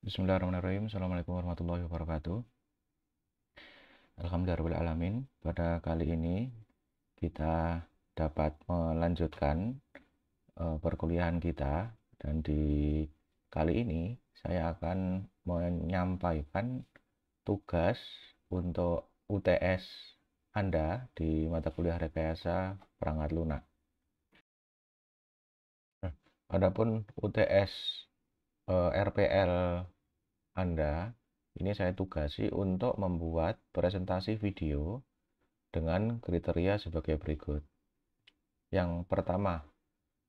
Bismillahirrahmanirrahim. Assalamualaikum warahmatullahi wabarakatuh. Alhamdulillahirrahmanirrahim. Pada kali ini kita dapat melanjutkan perkuliahan kita, dan di kali ini saya akan menyampaikan tugas untuk UTS Anda di mata kuliah rekayasa perangkat lunak. Adapun UTS RPL Anda, ini saya tugasi untuk membuat presentasi video dengan kriteria sebagai berikut. Yang pertama,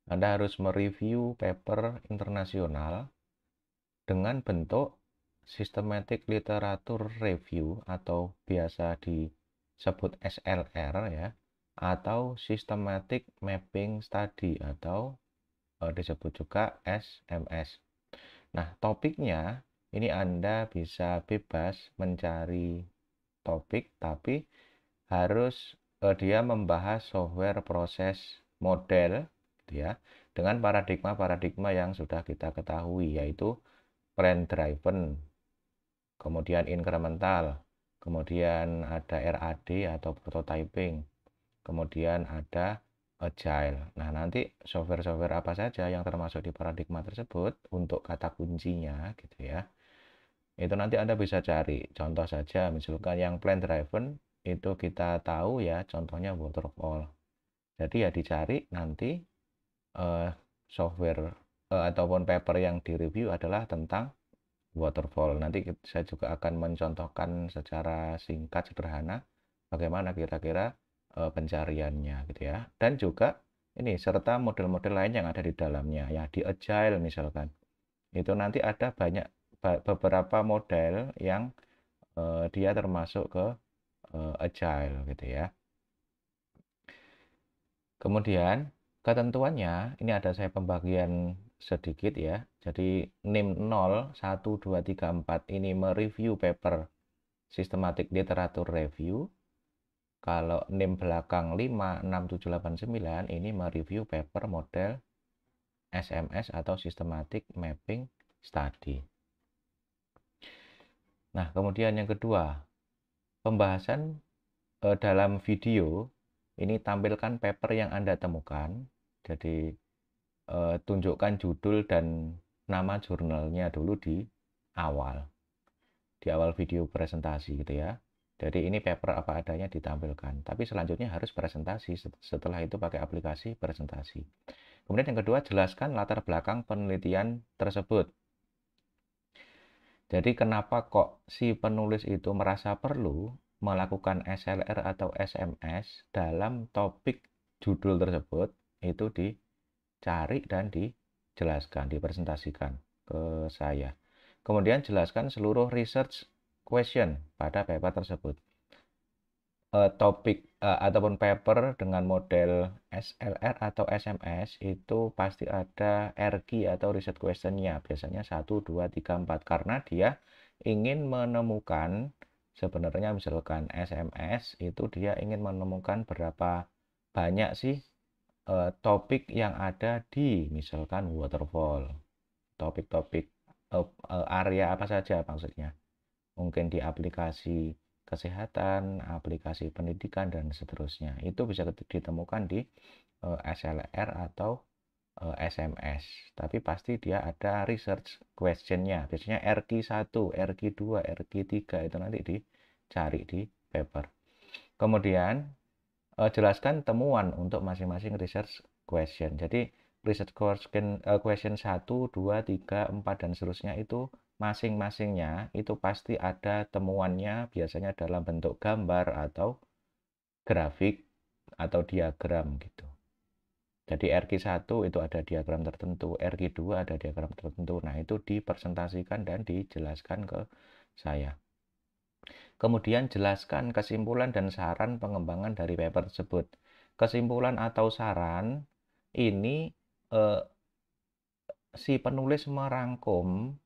Anda harus mereview paper internasional dengan bentuk Systematic Literature Review atau biasa disebut SLR ya, atau Systematic Mapping Study atau disebut juga SMS. Nah, topiknya ini Anda bisa bebas mencari topik, tapi harus dia membahas software proses model gitu ya, dengan paradigma-paradigma yang sudah kita ketahui, yaitu plan driven, kemudian incremental, kemudian ada RAD atau prototyping, kemudian ada agile. Nah, nanti software-software apa saja yang termasuk di paradigma tersebut untuk kata kuncinya gitu ya, itu nanti Anda bisa cari. Contoh saja, misalkan yang plan driven itu kita tahu ya, contohnya waterfall. Jadi ya dicari nanti software ataupun paper yang direview adalah tentang waterfall. Nanti saya juga akan mencontohkan secara singkat sederhana bagaimana kira-kira pencariannya gitu ya. Dan juga ini serta model-model lain yang ada di dalamnya ya, di agile misalkan. Itu nanti ada banyak beberapa model yang dia termasuk ke agile gitu ya. Kemudian ketentuannya ini ada saya pembagian sedikit ya. Jadi NIM 0, 1, 2, 3, 4 ini mereview paper Systematic Literature Review. Kalau NIM belakang 5, 6, 7, 8, 9 ini mereview paper model SMS atau Systematic Mapping Study. Nah, kemudian yang kedua, pembahasan dalam video ini tampilkan paper yang Anda temukan. Jadi tunjukkan judul dan nama jurnalnya dulu di awal video presentasi gitu ya. Jadi ini paper apa adanya ditampilkan, tapi selanjutnya harus presentasi, setelah itu pakai aplikasi presentasi. Kemudian yang kedua, jelaskan latar belakang penelitian tersebut. Jadi kenapa kok si penulis itu merasa perlu melakukan SLR atau SMS dalam topik judul tersebut, itu dicari dan dijelaskan, dipresentasikan ke saya. Kemudian jelaskan seluruh research question pada paper tersebut. Topik ataupun paper dengan model SLR atau SMS itu pasti ada RQ atau research question-nya, biasanya 1, 2, 3, 4, karena dia ingin menemukan, sebenarnya misalkan SMS itu dia ingin menemukan berapa banyak sih topik yang ada di misalkan waterfall, topik-topik area apa saja maksudnya, mungkin di aplikasi kesehatan, aplikasi pendidikan, dan seterusnya. Itu bisa ditemukan di SLR atau SMS. Tapi pasti dia ada research question-nya. Biasanya RQ1, RQ2, RQ3 itu nanti dicari di paper. Kemudian jelaskan temuan untuk masing-masing research question. Jadi research question 1, 2, 3, 4 dan seterusnya itu masing-masingnya itu pasti ada temuannya, biasanya dalam bentuk gambar atau grafik atau diagram gitu. Jadi RQ1 itu ada diagram tertentu, RQ2 ada diagram tertentu. Nah, itu dipresentasikan dan dijelaskan ke saya. Kemudian jelaskan kesimpulan dan saran pengembangan dari paper tersebut. Kesimpulan atau saran ini si penulis merangkum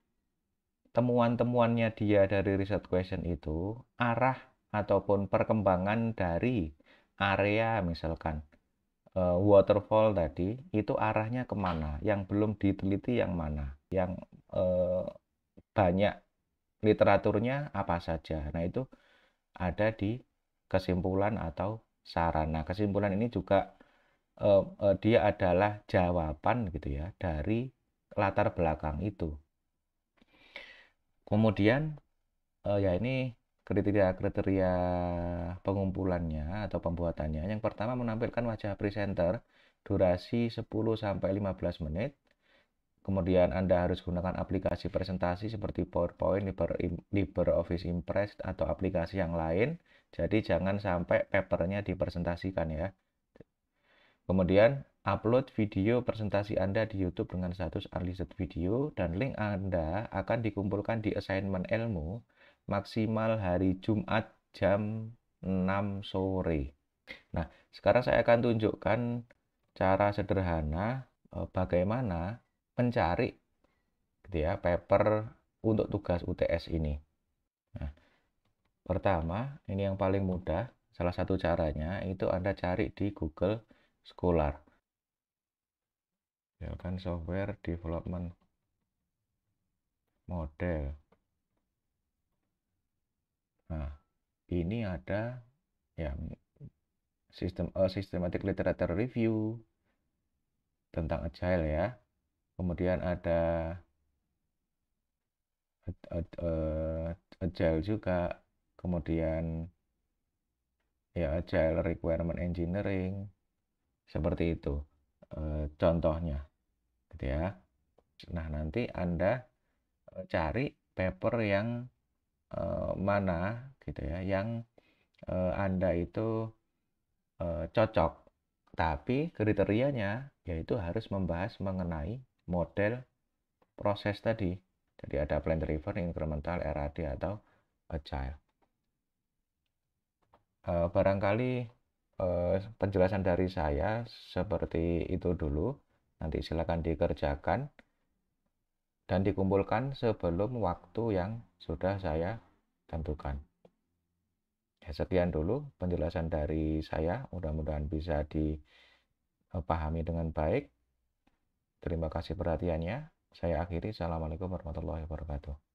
temuan-temuannya dia dari research question itu, arah ataupun perkembangan dari area misalkan waterfall tadi, itu arahnya kemana, yang belum diteliti yang mana, yang banyak literaturnya apa saja. Nah, itu ada di kesimpulan atau saran. Nah, kesimpulan ini juga dia adalah jawaban gitu ya dari latar belakang itu. Kemudian ya ini kriteria-kriteria pengumpulannya atau pembuatannya. Yang pertama menampilkan wajah presenter, durasi 10-15 menit. Kemudian Anda harus gunakan aplikasi presentasi seperti PowerPoint, LibreOffice Impress, atau aplikasi yang lain. Jadi jangan sampai papernya dipresentasikan ya. Kemudian upload video presentasi Anda di YouTube dengan status unlisted video dan link Anda akan dikumpulkan di assignment ilmu maksimal hari Jumat jam 6 sore. Nah, sekarang saya akan tunjukkan cara sederhana bagaimana mencari gitu ya paper untuk tugas UTS ini. Nah, pertama, ini yang paling mudah, salah satu caranya itu Anda cari di Google Scholar. Ya kan software development model. Nah, ini ada yang systematic literature review tentang agile ya. Kemudian ada agile juga. Kemudian ya agile requirement engineering seperti itu. Contohnya gitu ya. Nah, nanti Anda cari paper yang mana gitu ya, yang Anda itu cocok. Tapi kriterianya yaitu harus membahas mengenai model proses tadi. Jadi ada plan driven, incremental, RAD atau agile. Barangkali penjelasan dari saya seperti itu dulu. Nanti silakan dikerjakan dan dikumpulkan sebelum waktu yang sudah saya tentukan. Ya, sekian dulu penjelasan dari saya. Mudah-mudahan bisa dipahami dengan baik. Terima kasih perhatiannya. Saya akhiri. Assalamualaikum warahmatullahi wabarakatuh.